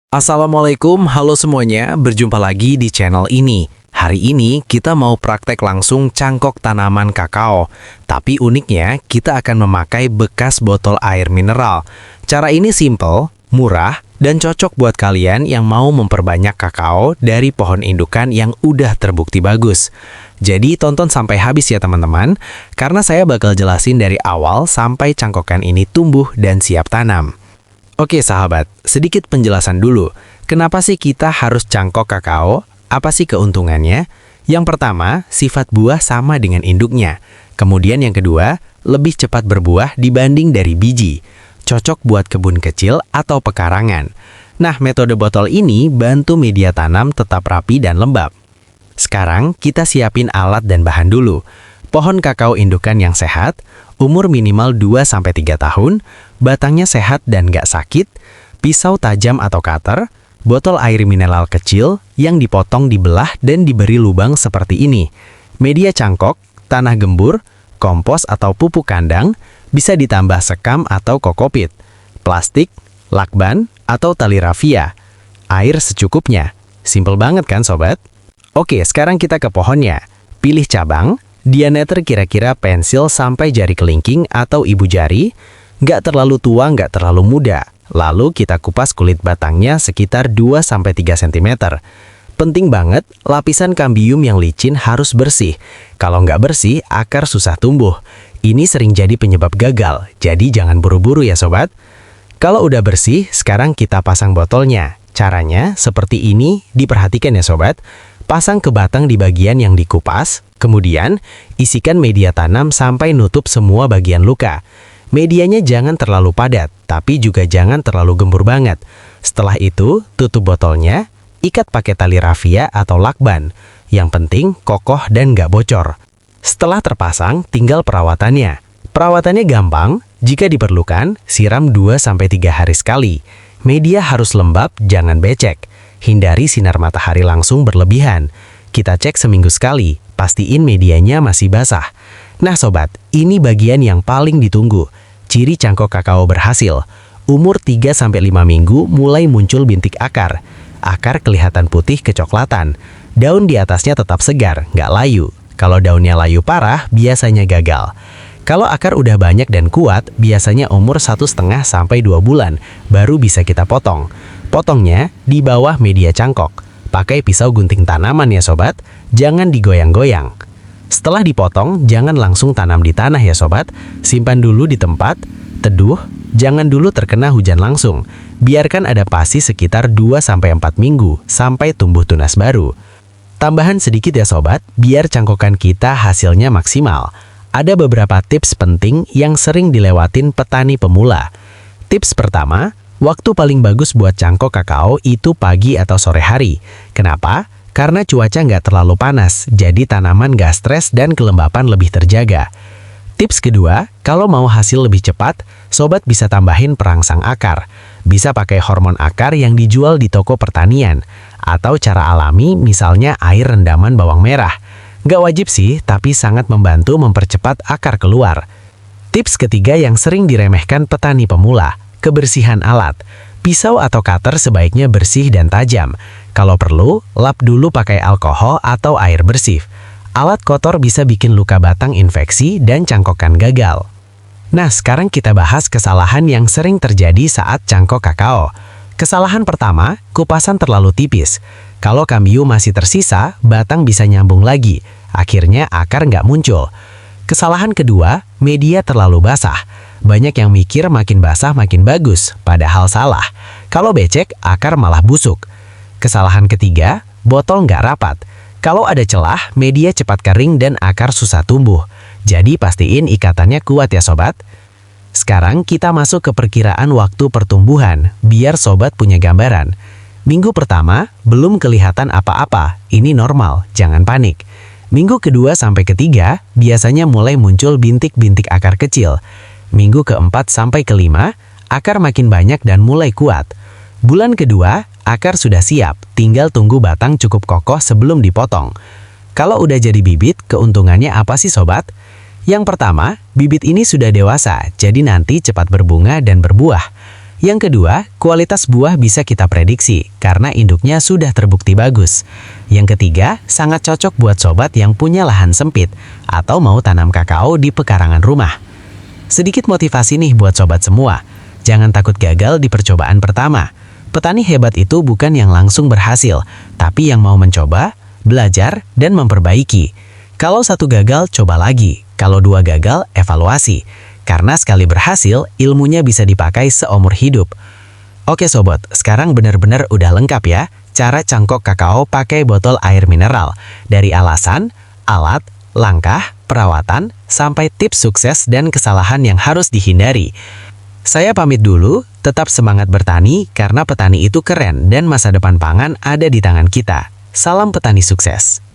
Assalamualaikum, halo semuanya, berjumpa lagi di channel ini. Hari ini kita mau praktek langsung cangkok tanaman kakao. Tapi uniknya, kita akan memakai bekas botol air mineral. Cara ini simple, murah, dan cocok buat kalian yang mau memperbanyak kakao dari pohon indukan yang udah terbukti bagus. Jadi tonton sampai habis ya teman-teman, karena saya bakal jelasin dari awal sampai cangkokan ini tumbuh dan siap tanam. Oke sahabat, sedikit penjelasan dulu. Kenapa sih kita harus cangkok kakao? Apa sih keuntungannya? Yang pertama, sifat buah sama dengan induknya. Kemudian yang kedua, lebih cepat berbuah dibanding dari biji. Cocok buat kebun kecil atau pekarangan. Nah, metode botol ini bantu media tanam tetap rapi dan lembab. Sekarang kita siapin alat dan bahan dulu. Pohon kakao indukan yang sehat, umur minimal 2-3 tahun, batangnya sehat dan gak sakit, pisau tajam atau cutter, botol air mineral kecil yang dipotong dibelah dan diberi lubang seperti ini, media cangkok, tanah gembur, kompos atau pupuk kandang, bisa ditambah sekam atau kokopit, plastik, lakban, atau tali rafia, air secukupnya. Simple banget kan sobat? Oke, sekarang kita ke pohonnya. Pilih cabang, diameter kira-kira pensil sampai jari kelingking atau ibu jari, nggak terlalu tua, nggak terlalu muda. Lalu kita kupas kulit batangnya sekitar 2-3 cm. Penting banget, lapisan kambium yang licin harus bersih. Kalau nggak bersih, akar susah tumbuh. Ini sering jadi penyebab gagal, jadi jangan buru-buru ya sobat. Kalau udah bersih, sekarang kita pasang botolnya. Caranya seperti ini, diperhatikan ya sobat. Pasang ke batang di bagian yang dikupas, kemudian isikan media tanam sampai nutup semua bagian luka. Medianya jangan terlalu padat, tapi juga jangan terlalu gembur banget. Setelah itu, tutup botolnya, ikat pakai tali rafia atau lakban. Yang penting kokoh dan nggak bocor. Setelah terpasang, tinggal perawatannya. Perawatannya gampang, jika diperlukan, siram 2-3 hari sekali. Media harus lembab, jangan becek. Hindari sinar matahari langsung berlebihan. Kita cek seminggu sekali, pastiin medianya masih basah. Nah sobat, ini bagian yang paling ditunggu. Ciri cangkok kakao berhasil. Umur 3-5 minggu mulai muncul bintik akar. Akar kelihatan putih kecoklatan. Daun di atasnya tetap segar, nggak layu. Kalau daunnya layu parah, biasanya gagal. Kalau akar udah banyak dan kuat, biasanya umur 1,5-2 bulan, baru bisa kita potong. Potongnya di bawah media cangkok. Pakai pisau gunting tanaman ya sobat, jangan digoyang-goyang. Setelah dipotong, jangan langsung tanam di tanah ya sobat. Simpan dulu di tempat teduh, jangan dulu terkena hujan langsung. Biarkan adaptasi sekitar 2-4 minggu sampai tumbuh tunas baru. Tambahan sedikit ya sobat, biar cangkokan kita hasilnya maksimal. Ada beberapa tips penting yang sering dilewatin petani pemula. Tips pertama, waktu paling bagus buat cangkok kakao itu pagi atau sore hari. Kenapa? Karena cuaca nggak terlalu panas, jadi tanaman nggak stres dan kelembapan lebih terjaga. Tips kedua, kalau mau hasil lebih cepat, sobat bisa tambahin perangsang akar. Bisa pakai hormon akar yang dijual di toko pertanian. Atau cara alami, misalnya air rendaman bawang merah. Nggak wajib sih, tapi sangat membantu mempercepat akar keluar. Tips ketiga yang sering diremehkan petani pemula, kebersihan alat. Pisau atau cutter sebaiknya bersih dan tajam. Kalau perlu, lap dulu pakai alkohol atau air bersih. Alat kotor bisa bikin luka batang infeksi dan cangkokan gagal. Nah, sekarang kita bahas kesalahan yang sering terjadi saat cangkok kakao. Kesalahan pertama, kupasan terlalu tipis. Kalau kambium masih tersisa, batang bisa nyambung lagi. Akhirnya akar nggak muncul. Kesalahan kedua, media terlalu basah. Banyak yang mikir makin basah makin bagus, padahal salah. Kalau becek, akar malah busuk. Kesalahan ketiga, botol nggak rapat. Kalau ada celah, media cepat kering dan akar susah tumbuh. Jadi pastiin ikatannya kuat ya sobat. Sekarang kita masuk ke perkiraan waktu pertumbuhan, biar sobat punya gambaran. Minggu pertama, belum kelihatan apa-apa. Ini normal, jangan panik. Minggu kedua sampai ketiga, biasanya mulai muncul bintik-bintik akar kecil. Minggu keempat sampai kelima, akar makin banyak dan mulai kuat. Bulan kedua, akar sudah siap, tinggal tunggu batang cukup kokoh sebelum dipotong. Kalau udah jadi bibit, keuntungannya apa sih sobat? Yang pertama, bibit ini sudah dewasa, jadi nanti cepat berbunga dan berbuah. Yang kedua, kualitas buah bisa kita prediksi karena induknya sudah terbukti bagus. Yang ketiga, sangat cocok buat sobat yang punya lahan sempit atau mau tanam kakao di pekarangan rumah. Sedikit motivasi nih buat sobat semua. Jangan takut gagal di percobaan pertama. Petani hebat itu bukan yang langsung berhasil, tapi yang mau mencoba, belajar, dan memperbaiki. Kalau satu gagal, coba lagi. Kalau dua gagal, evaluasi. Karena sekali berhasil, ilmunya bisa dipakai seumur hidup. Oke sobat, sekarang benar-benar udah lengkap ya cara cangkok kakao pakai botol air mineral. Dari alasan, alat, langkah, perawatan, sampai tips sukses dan kesalahan yang harus dihindari. Saya pamit dulu, tetap semangat bertani karena petani itu keren dan masa depan pangan ada di tangan kita. Salam petani sukses.